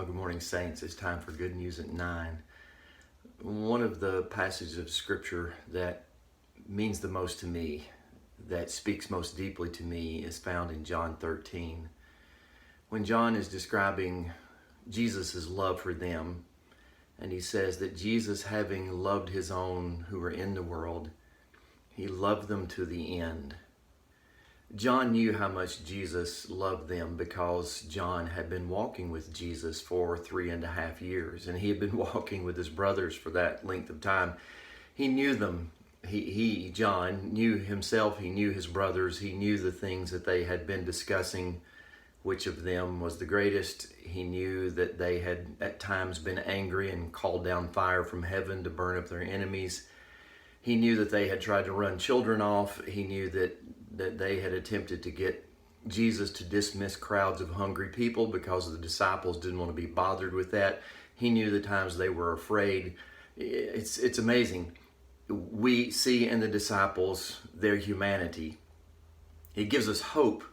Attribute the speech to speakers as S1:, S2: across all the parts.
S1: Good morning, Saints. It's time for Good News at 9. One of the passages of Scripture that means the most to me, that speaks most deeply to me, is found in John 13. When John is describing Jesus' love for them, and he says that Jesus, having loved his own who were in the world, he loved them to the end. John knew how much Jesus loved them because John had been walking with Jesus for 3.5 years, and he had been walking with his brothers for that length of time. He knew them. John, knew himself. He knew his brothers. He knew the things that they had been discussing, which of them was the greatest. He knew that they had at times been angry and called down fire from heaven to burn up their enemies. He knew that they had tried to run children off. He knew that they had attempted to get Jesus to dismiss crowds of hungry people because the disciples didn't want to be bothered with that. He knew the times they were afraid. It's amazing. We see in the disciples their humanity. It gives us hope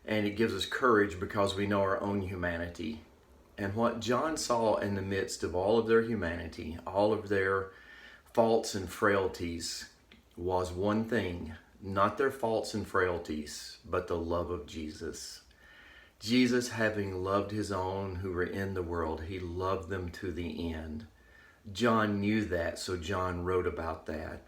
S1: and it gives us courage because we know our own humanity. And what John saw in the midst of all of their humanity, all of their faults and frailties, was one thing: not their faults and frailties, but the love of Jesus. Jesus, having loved his own who were in the world, he loved them to the end. John knew that, so John wrote about that.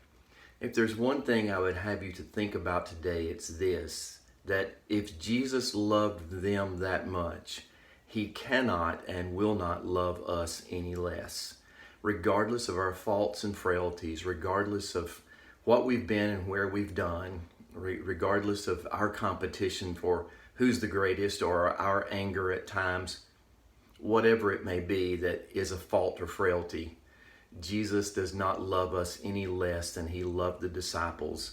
S1: If there's one thing I would have you to think about today, it's this: that if Jesus loved them that much, he cannot and will not love us any less. Regardless of our faults and frailties, regardless of what we've been and where we've done, regardless of our competition for who's the greatest or our anger at times, whatever it may be that is a fault or frailty, Jesus does not love us any less than he loved the disciples.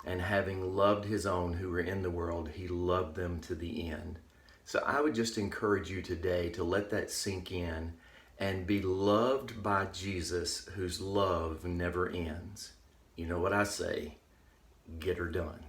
S1: And having loved his own who were in the world, he loved them to the end. So I would just encourage you today to let that sink in and be loved by Jesus, whose love never ends. You know what I say? Get her done.